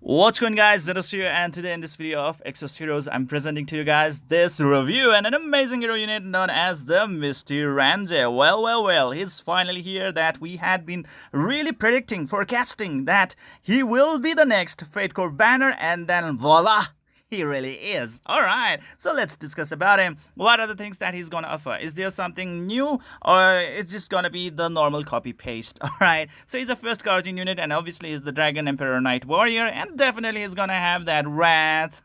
What's going on, guys? Zennosh here, and today in this video of Exos Heroes, I'm presenting to you guys this review and an amazing hero unit known as the Misty Ramge. Well, he's finally here that we had been really predicting, forecasting that he will be the next Fate Core banner, and then voila! He really is. Alright, so let's discuss about him. What are the things that he's gonna offer? Is there something new, or it's just gonna be the normal copy paste? Alright, so he's a first Guardian unit, and obviously he's the Dragon Emperor Knight Warrior, and definitely he's gonna have that Wrath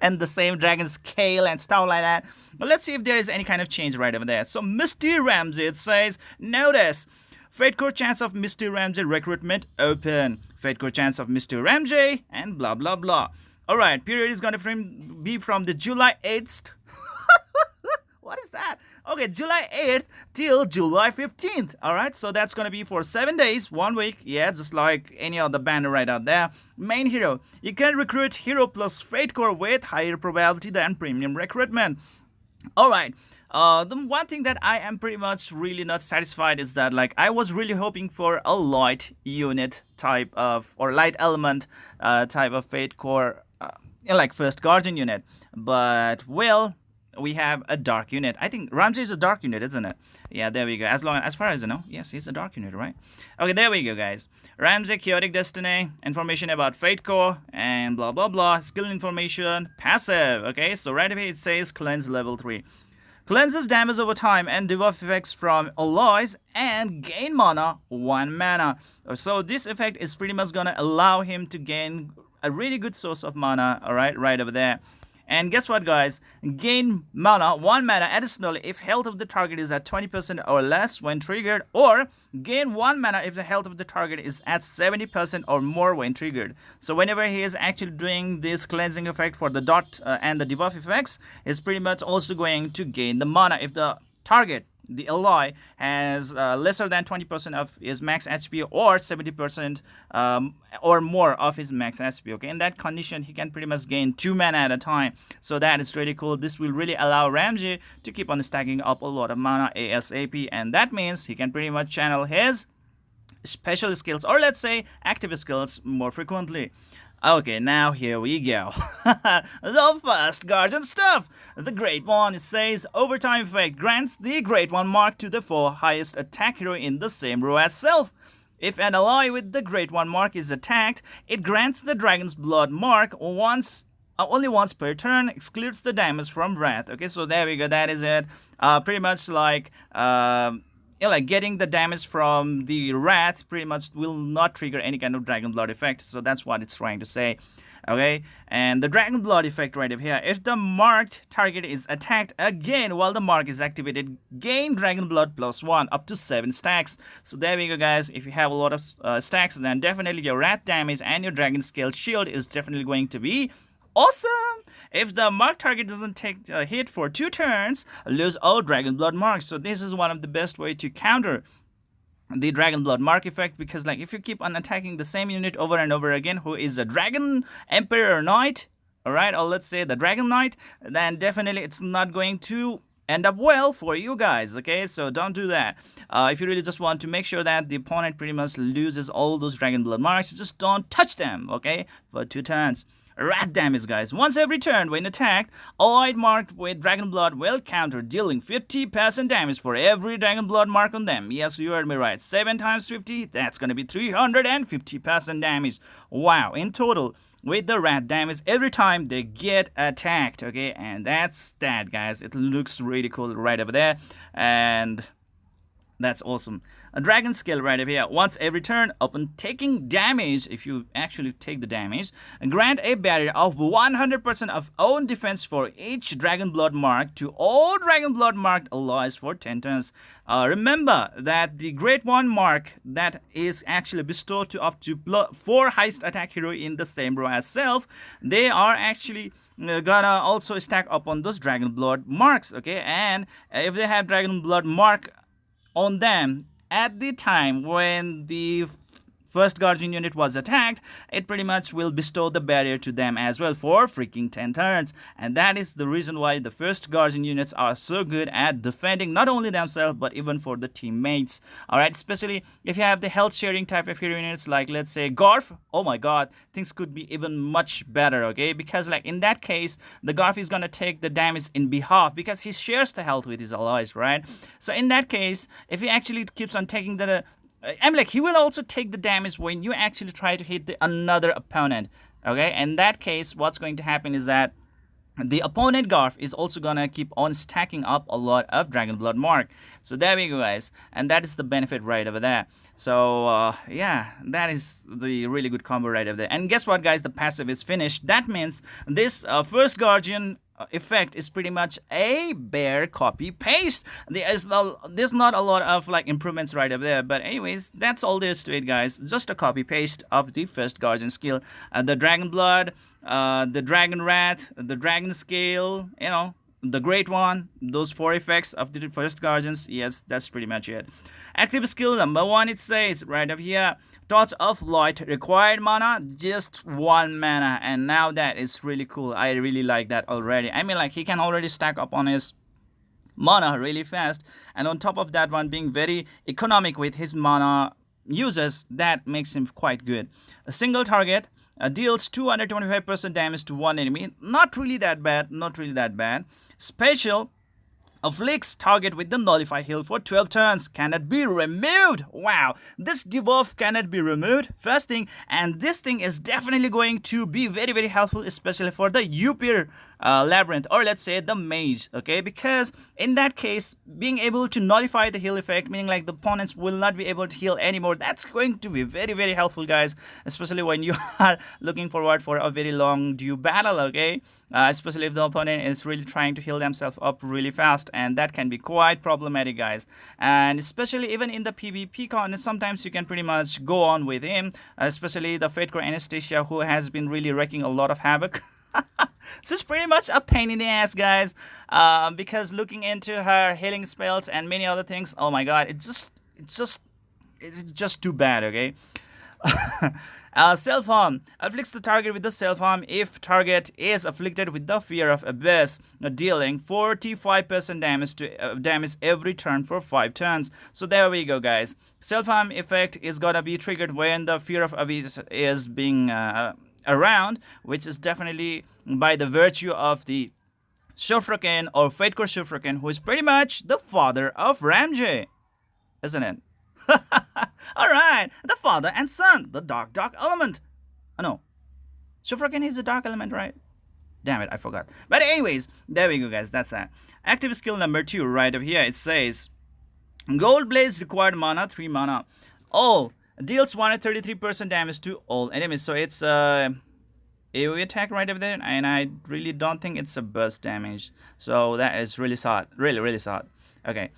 and the same dragon scale and stuff like that. But let's see if there is any kind of change right over there. So Misty Ramge, it says, notice Fate Core chance of Misty Ramge recruitment open. Fate Core chance of Misty Ramge and blah blah blah. Alright, period is going to be from the July 8th. What is that? Okay, July 8th till July 15th. Alright, so that's going to be for 7 days, 1 week. Yeah, just like any other banner right out there. Main hero. You can recruit hero plus Fate Core with higher probability than premium recruitment. Alright, the one thing that I am pretty much really not satisfied is that, like, I was really hoping for a light unit type of, or light element type of Fate Core, like first Guardian unit. But, well, we have a dark unit. I think Ramge is a dark unit, isn't it? Yeah, there we go. As far as I know, yes, he's a dark unit, right? Okay, there we go, guys. Ramge, Chaotic Destiny, information about Fate Core, and blah blah blah. Skill information, passive. Okay, so right away it says cleanse level 3. Cleanses damage over time and debuff effects from alloys and gain mana 1 mana. So this effect is pretty much gonna allow him to gain a really good source of mana. Alright, right over there. And guess what, guys? Gain mana 1 mana additionally if health of the target is at 20% or less when triggered, or gain 1 mana if the health of the target is at 70% or more when triggered. So whenever he is actually doing this cleansing effect for the dot and the debuff effects, he's pretty much also going to gain the mana if the target, the alloy, has lesser than 20% of his max HP or 70% or more of his max HP. Okay, in that condition, he can pretty much gain 2 mana at a time. So that is really cool. This will really allow Ramge to keep on stacking up a lot of mana ASAP, and that means he can pretty much channel his special skills, or let's say active skills, more frequently. Okay, now here we go. The first Guardian stuff. The Great One, it says, Overtime effect grants the Great One mark to the 4 highest attack hero in the same row as self. If an ally with the Great One mark is attacked, it grants the Dragon's Blood mark only once per turn, excludes the damage from Wrath. Okay, so there we go, that is it. Pretty much like like getting the damage from the Wrath pretty much will not trigger any kind of Dragon Blood effect. So that's what it's trying to say. Okay, and the Dragon Blood effect right over here. If the marked target is attacked again while the mark is activated, gain Dragon Blood +1 up to 7 stacks. So there we go, guys. If you have a lot of stacks, then definitely your Wrath damage and your Dragon Scale shield is definitely going to be awesome. If the mark target doesn't take a hit for 2 turns, lose all Dragon Blood marks. So this is one of the best way to counter the Dragon Blood mark effect, because like if you keep on attacking the same unit over and over again who is a Dragon Emperor Knight, alright, or let's say the Dragon Knight, then definitely it's not going to end up well for you guys. Okay, so don't do that. If you really just want to make sure that the opponent pretty much loses all those Dragon Blood marks, just don't touch them, okay, for 2 turns. Rat damage, guys. Once every turn when attacked, allied marked with Dragon Blood will counter, dealing 50% damage for every Dragon Blood mark on them. Yes, you heard me right. 7 times 50, that's gonna be 350% damage. Wow, in total, with the rat damage every time they get attacked. Okay, and that's that, guys. It looks really cool right over there, and that's awesome. A dragon skill right over here. Once every turn, upon taking damage, if you actually take the damage, grant a barrier of 100% of own defense for each Dragon Blood mark to all Dragon Blood marked allies for 10 turns. Remember that the Great One mark that is actually bestowed to up to 4 highest attack hero in the same row as self, they are actually gonna also stack up on those Dragon Blood marks. Okay, and if they have Dragon Blood mark on them at the time when the first Guardian unit was attacked, it pretty much will bestow the barrier to them as well for freaking 10 turns. And that is the reason why the first Guardian units are so good at defending not only themselves but even for the teammates. Alright, especially if you have the health sharing type of hero units like let's say Garf. Oh my god, things could be even much better, okay? Because like in that case, the Garf is gonna take the damage in behalf because he shares the health with his allies, right? So in that case, if he actually keeps on taking the I'm like he will also take the damage when you actually try to hit the another opponent. Okay, in that case, what's going to happen is that the opponent Garf is also gonna keep on stacking up a lot of Dragon Blood Mark. So there we go, guys, and that is the benefit right over there. So yeah, that is the really good combo right over there. And guess what, guys? The passive is finished. That means this first Guardian effect is pretty much a bare copy paste. There's not a lot of like improvements right over there, but anyways, that's all there is to it, guys. Just a copy paste of the first Guardian skill. The Dragon Blood, the Dragon Wrath, the Dragon Scale, you know, the Great One, those 4 effects of the first Guardians. Yes, that's pretty much it. Active skill number 1, it says right up here, Torch of Light, required mana just 1 mana, and now that is really cool. I really like that already. I mean, like he can already stack up on his mana really fast, and on top of that one being very economic with his mana uses, that makes him quite good. A single target deals 225% damage to one enemy. Not really that bad, not really that bad. Special afflicts target with the nullify heal for 12 turns. Cannot be removed. Wow, this debuff cannot be removed, first thing, and this thing is definitely going to be very helpful, especially for the UP labyrinth, or let's say the mage, okay? Because in that case, being able to nullify the heal effect, meaning like the opponents will not be able to heal anymore, that's going to be very helpful, guys, especially when you are looking forward for a very long due battle, okay? Especially if the opponent is really trying to heal themselves up really fast, and that can be quite problematic, guys. And especially even in the PvP con, sometimes you can pretty much go on with him, especially the Fate Core Anastasia, who has been really wreaking a lot of havoc. So it's pretty much a pain in the ass, guys, because looking into her healing spells and many other things, oh my god, it's just too bad, okay? Self-harm afflicts the target with the self-harm if target is afflicted with the fear of abyss, dealing 45% damage to damage every turn for 5 turns. So there we go, guys. Self-harm effect is gonna be triggered when the fear of abyss is being around, which is definitely by the virtue of the Shofraken or Fate Core Shofraken, who is pretty much the father of Ramge, isn't it? Alright, the father and son, the dark element. Oh no, Shofraken is a dark element, right? Damn it, I forgot. But anyways, there we go, guys, that's that. Active skill number 2, right over here, it says Gold Blaze, required mana 3 mana. Oh, deals 133% damage to all enemies. So it's AoE attack right over there, and I really don't think it's a burst damage. So that is really solid, really solid. Okay,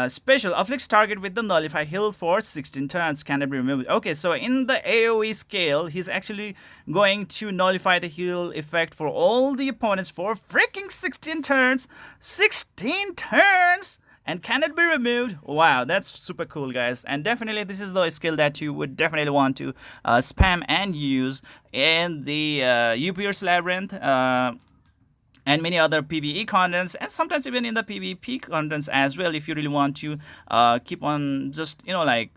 special afflicts target with the nullify heal for 16 turns, cannot be removed. Okay, so in the AoE scale, he's actually going to nullify the heal effect for all the opponents for freaking 16 turns. 16 turns! And cannot be removed. Wow, that's super cool, guys. And definitely this is the skill that you would definitely want to spam and use in the UP's Labyrinth and many other PvE contents, and sometimes even in the PvP contents as well, if you really want to keep on just, you know, like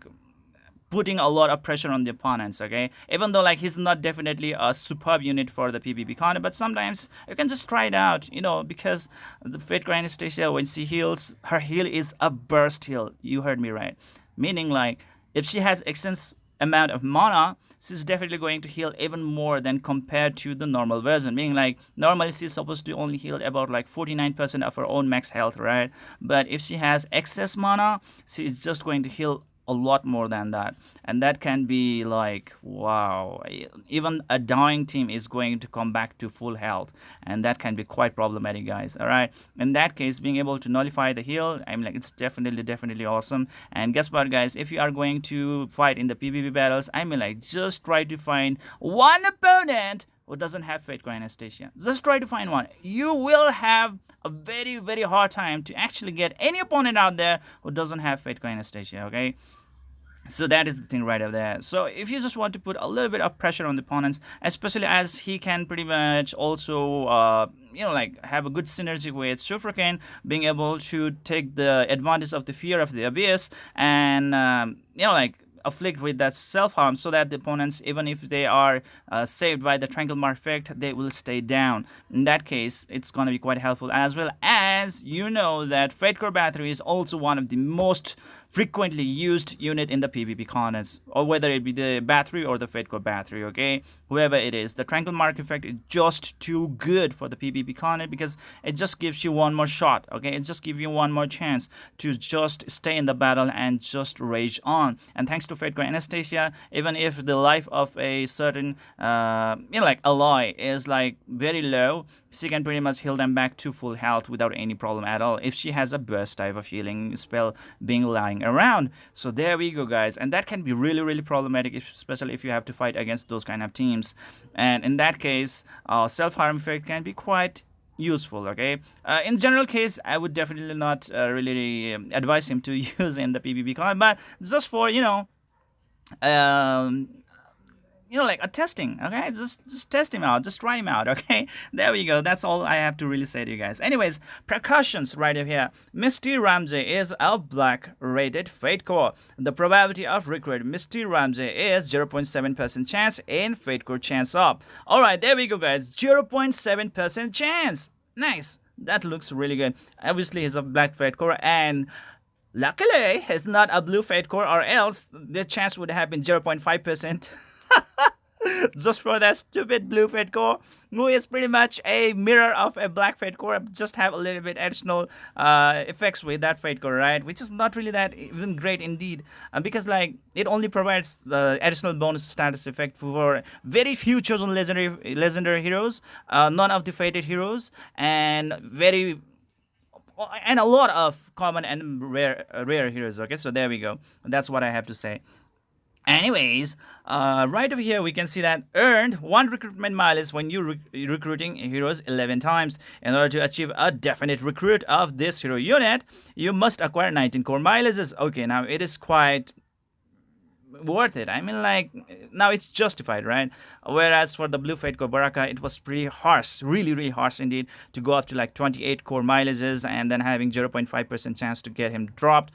putting a lot of pressure on the opponents, okay? Even though like he's not definitely a superb unit for the PvP content, but sometimes you can just try it out, you know, because the Fate Core Anastasia, when she heals, her heal is a burst heal. You heard me right. Meaning like if she has extensive amount of mana, she's definitely going to heal even more than compared to the normal version. Meaning like normally she's supposed to only heal about like 49% of her own max health, right? But if she has excess mana, she's just going to heal a lot more than that, and that can be like, wow, even a dying team is going to come back to full health, and that can be quite problematic, guys. All right, in that case, being able to nullify the heal, I mean, like, it's definitely awesome. And guess what, guys, if you are going to fight in the PvP battles, I mean, like, just try to find one opponent who doesn't have Fate Core Anastasia. Just try to find one. You will have a very hard time to actually get any opponent out there who doesn't have Fate Core Anastasia, okay? So that is the thing right over there. So if you just want to put a little bit of pressure on the opponents, especially as he can pretty much also like have a good synergy with Shufrakan, being able to take the advantage of the fear of the abyss, and like afflict with that self harm, so that the opponents, even if they are saved by the Tranquil Mark effect, they will stay down. In that case, it's going to be quite helpful, as well as you know that Fate Core Battery is also one of the most frequently used unit in the PvP contents, or whether it be the battery or the Fate Core Battery, okay? Whoever it is, the Tranquil Mark effect is just too good for the PvP content, because it just gives you one more shot, okay? It just gives you one more chance to just stay in the battle and just rage on. And thanks to Fate Core Anastasia, even if the life of a certain, like ally is like very low, she can pretty much heal them back to full health without any problem at all if she has a burst type of healing spell being lying around. So there we go, guys, and that can be really, really problematic, especially if you have to fight against those kind of teams. And in that case, self-harm effect can be quite useful, okay? In general case, I would definitely not really advise him to use in the PvP con, but just for um, like a testing, okay? Just test him out, just try him out, okay? There we go. That's all I have to really say to you guys. Anyways, precautions right over here. Misty Ramge is a black rated Fate Core. The probability of recruit Misty Ramge is 0.7% chance in Fate Core chance up. All right, there we go, guys. 0.7% chance. Nice. That looks really good. Obviously, he's a black Fate Core, and luckily, he's not a blue Fate Core, or else the chance would have been 0.5%. Just for that stupid blue Fate Core, who is pretty much a mirror of a black Fate Core, just have a little bit additional effects with that Fate Core, right? Which is not really that even great indeed, because like it only provides the additional bonus status effect for very few chosen legendary heroes, none of the fated heroes, and a lot of common and rare heroes. Okay, so there we go. That's what I have to say. Anyways, right over here we can see that earned 1 recruitment mileage when you recruiting heroes 11 times. In order to achieve a definite recruit of this hero unit, you must acquire 19 core mileages. Okay, now it is quite worth it. I mean, like, now it's justified, right? Whereas for the blue Fate Core Baraka, it was pretty harsh, really, really harsh indeed, to go up to like 28 core mileages and then having 0.5% chance to get him dropped.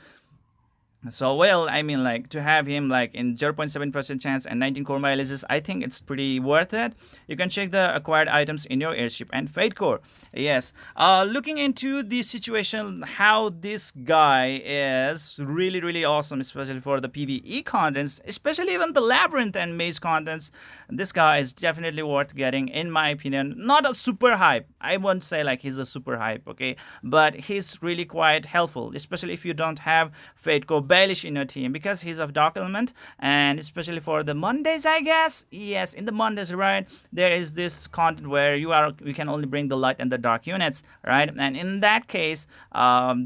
So, well, I mean, like, to have him, like, in 0.7% chance and 19 core mileages, I think it's pretty worth it. You can check the acquired items in your airship and Fate Core. Yes. Looking into the situation, how this guy is really, really awesome, especially for the PvE contents, especially even the Labyrinth and Maze contents. This guy is definitely worth getting, in my opinion. Not a super hype. I won't say, like, he's a super hype, okay? But he's really quite helpful, especially if you don't have Fate Core Baelish in your team, because he's of Dark Element, and especially for the Mondays, I guess. Yes, in the Mondays, right, there is this content where you can only bring the light and the dark units, right? And in that case,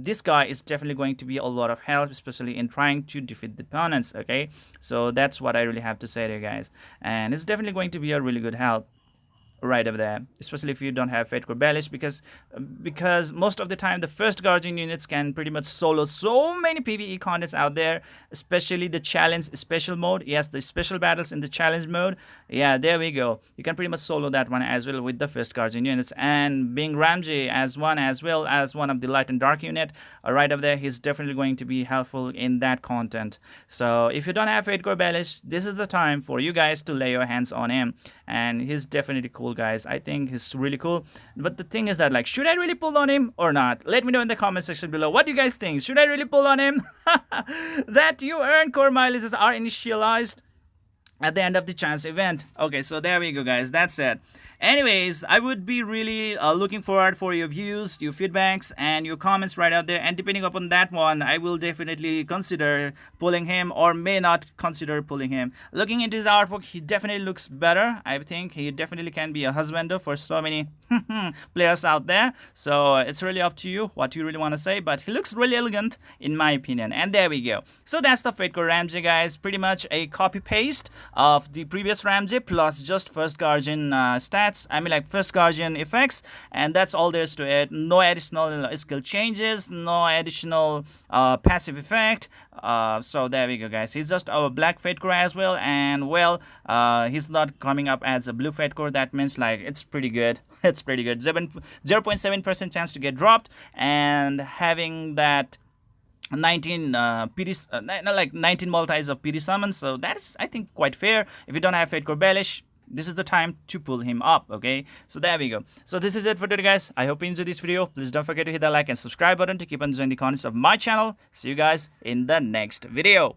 this guy is definitely going to be a lot of help, especially in trying to defeat the opponents, okay? So that's what I really have to say to you guys, and it's definitely going to be a really good help right over there, especially if you don't have Fate Core Baelish, because most of the time the first Guardian units can pretty much solo so many PvE contents out there, especially the challenge special mode. Yes, the special battles in the challenge mode. Yeah, there we go. You can pretty much solo that one as well with the first Guardian units, and being Ramge as well as one of the light and dark unit right over there, he's definitely going to be helpful in that content. So if you don't have Fate Core Baelish, this is the time for you guys to lay your hands on him, and he's definitely cool, guys. I think he's really cool. But the thing is that, like, should I really pull on him or not? Let me know in the comment section below. What do you guys think? Should I really pull on him? That you earn core mileages are initialized at the end of the chance event. Okay, so there we go, guys. That's it. Anyways, I would be really looking forward for your views, your feedbacks, and your comments right out there. And depending upon that one, I will definitely consider pulling him or may not consider pulling him. Looking into his artwork, he definitely looks better. I think he definitely can be a husbando for so many players out there. So it's really up to you what you really want to say. But he looks really elegant in my opinion. And there we go. So that's the Fate Core Ramge, guys. Pretty much a copy-paste of the previous Ramge plus just first Guardian stats. I mean, like first Guardian effects, and that's all there is to it. No additional skill changes, no additional passive effect. So there we go, guys. He's just our black Fate Core as well, and well, he's not coming up as a blue Fate Core. That means like it's pretty good. It's pretty good. 0.7% chance to get dropped, and having that 19 like 19 multis of PD summons, so that is, I think, quite fair. If you don't have Fate Core Baelish, this is the time to pull him up. Okay, so there we go. So this is it for today, guys. I hope you enjoyed this video. Please don't forget to hit the like and subscribe button to keep on enjoying the contents of my channel. See you guys in the next video.